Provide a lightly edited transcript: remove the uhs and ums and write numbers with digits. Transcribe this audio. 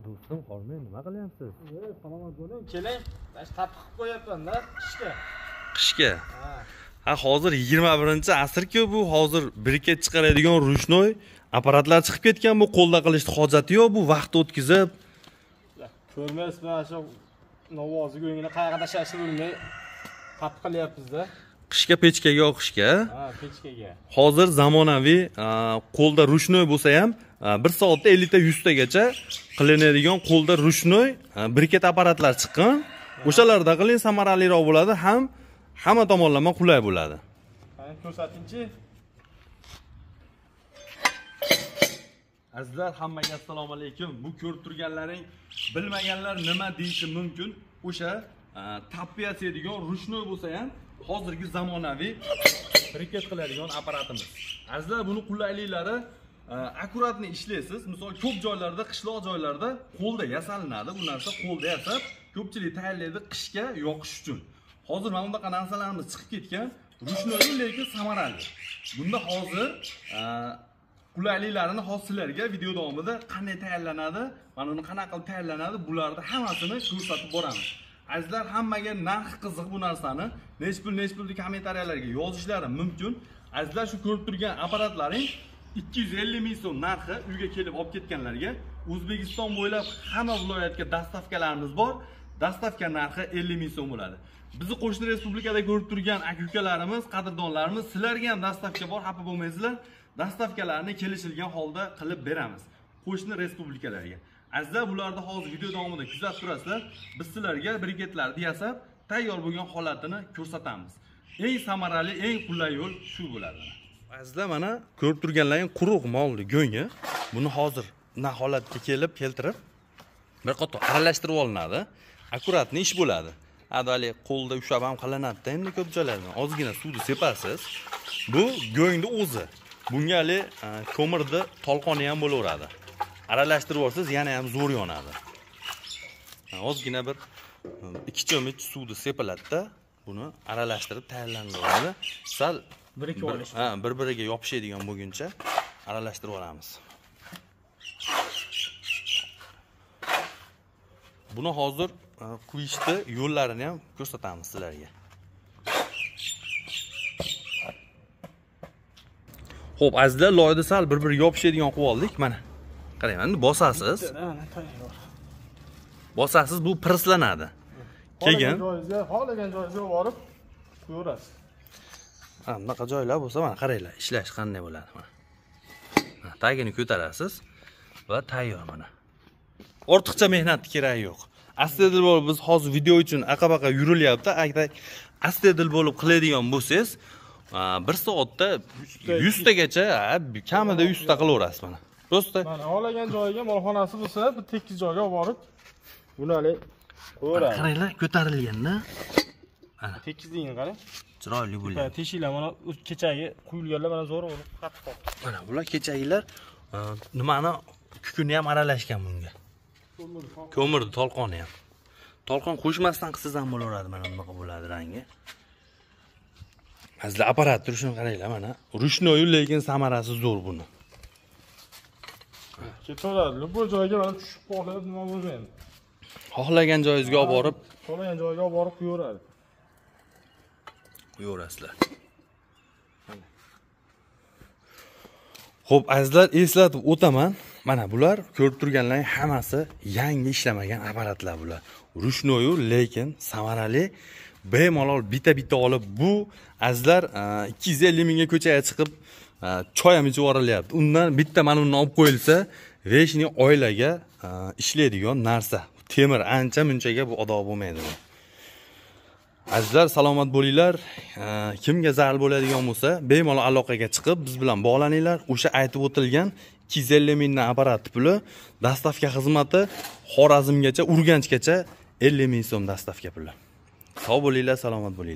do'stim qolmay nima qilyapsiz? Salomat bo'ling. Keling, qattiq qilib qo'yapman-da qishga. Qishga. Ha, hozir 21-asr-ku bu, hozir briket chiqaradigan ruchnoy apparatlar chiqib ketgan, bu qo'lda qilishni hojati yo'q, bu vaqt o'tkazib. Ko'rmaysiz, mana shu novozi go'ngini qayerga tashlashni bilmay qattiq qilyapmiz-da. Qishga pechkaga o'qishga. Ha, pechkaga. Hozir zamonaviy qo'lda ruchnoy bo'lsa ham 1 soatda 50 ta 100 tagacha qilinadigan qo'lda ruchnoy briket apparatlar chiqqan. O'shalarda qiling, samaraliroq bo'ladi, hamma tomonlama qulay bo'ladi. Qani ko'rsatingchi. Azizlar, hammaga assalomu alaykum. Bu ko'rib turganlaring bilmaganlar nima deyishi mumkin. O'sha tapiyasidigan ruchnoy bo'lsa ham hozirgi zamonaviy briket qiladigan apparatimiz. Azizlar, buni qulayliklari akkuratni ishlaysiz. Misol ko'p joylarda, qishloq joylarda qo'lda yasalinadi. Bu narsa qo'lda yasab, ko'pchilik tayyorlaydi qishga yoqish uchun. Hozir mana bunaqa narsalarimiz chiqib ketgan, ruchnoy lekin samarali. Bunda hozir qulayliklarini hozirlarga video davomida qanday tayyorlanadi, mana uni qanaqa qilib tayyorlanadi, bularni hammasini ko'rsatib boramiz. Azizlar, hammaga narx qiziq bu narsani nech pul deb kommentariyalarga yozishlari mumkin. Azizlar, shu ko'rib turgan apparatlaring 250 ming so'm narxi, uyga kelib olib ketganlarga O'zbekiston bo'ylab hamma viloyatga dastavkalarimiz bor. Dastavka narxi 50 ming so'm bo'ladi. Bizni qo'shni respublikada ko'rib turgan aka-ukalarimiz, qadrdonlarimiz, sizlarga ham dastavka bor, xafa bo'lmaysizlar. Dastavkalarni kelishilgan holda qilib beramiz qo'shni respublikalarga. Azizlar, bularni hozir video davomida kuzatib turasizlar. Biz sizlarga briketlarni yasab, tayyor bo'lgan holatini ko'rsatamiz. Eng samarali, eng qulay yo'l shu bo'ladi. Azizlar, mana ko'rib turganlaring quruq molni go'ngi. Buni hozir na holatga keltirib bir qator aralashtirib olinadi. Akkuratni ish bo'ladi. Adali qo'lda ushlab ham qilinadi-da, endi ko'p joylarda. Ozgina suvni sepasiz. Bu go'ngni o'zi. Bunga hali ko'mirni tolqoni ham bo'laveradi. Aralashtirib olsangiz yana ham zo'r yonadi. Ozgina bir 2 cho'mich suvni sepiladi-da, buni aralashtirib tayyorlanadi. Sal bir-biriga yopishadigan bo'lguncha aralashtirib olamiz. Buni hozir quyishni yo'llarini ham ko'rsatamiz sizlarga. Xo'p, azizlar, loyni sal bir-biriga yopishadigan qilib oldik. Mana qarang, endi bosasiz. Bosasiz, bu pirslanadi. Keyin xohlagan joyingizga borib ko'rasiz. Ha, bunaqa joylar bo'lsa, mana qaranglar, ishlash qanday bo'ladi mana. Tagini ko'tarasiz va tayyor mana. Ortiqcha mehnat keragi yo'q. Astedil bo'lib biz hozir video uchun aqa-baqa yurilyapti. Agar astedil bo'lib qiladigan bo'lsangiz, 1 soatda 100 tagacha, kamida 100 ta qilaverasiz mana. Prosta mana xohlagan joyiga molxonasi bo'lsa, bir tekis joyga olib borib bunali qo'yarasiz. Qaranglar, ko'tarilganda. Mana tekisligini qarang. Chiroyli bo'ladi. Teshiklar mana kechagi quyilganlar mana zo'r bo'lib qattiq qoldi. Mana bular kechagilar nimani kukuni ham aralashgan bunga. Ko'mirni tolqoni ham. Tolqon qo'shmasdan qilsangiz ham bo'laveradi, mana bunaqa bo'ladi rangi. Azizlar, apparat turishini qaranglar mana. Ruchnoy lekin samarasi zo'r buni. Ketaveradi. Bu joyga mana tushib qolib nima bo'lmaydi. Xohlagan joyingizga olib borib, xohlagan joyga olib borib qo'yaveradi. Qo'yaverasizlar. Xo'p, azizlar, eslatib o'taman. Mana bular ko'rib turganlaring hammasi yangi ishlamagan apparatlar bular. Ruchnoy lekin samarali, bemalol bitta olib, bu azizlar 250 mingga ko'chaga chiqib choy ham ichib yuborilyapti. Undan bitta mana bundan olib qo'yilsa, veshni oilaga ishlaydigan narsa. Temir ancha-munchaga bu ado bo'lmaydi. Azizlar, salomat bo'linglar. Kimga zarar bo'ladigan bo'lsa, bemalol aloqaga chiqib biz bilan bog'laninglar. O'sha aytib o'tilgan 250 mingdan apparat puli, dastavka xizmati Xorazmgacha, Urganchgacha 50 ming so'm dastavka puli. Sog' bo'linglar, salomat bo'linglar.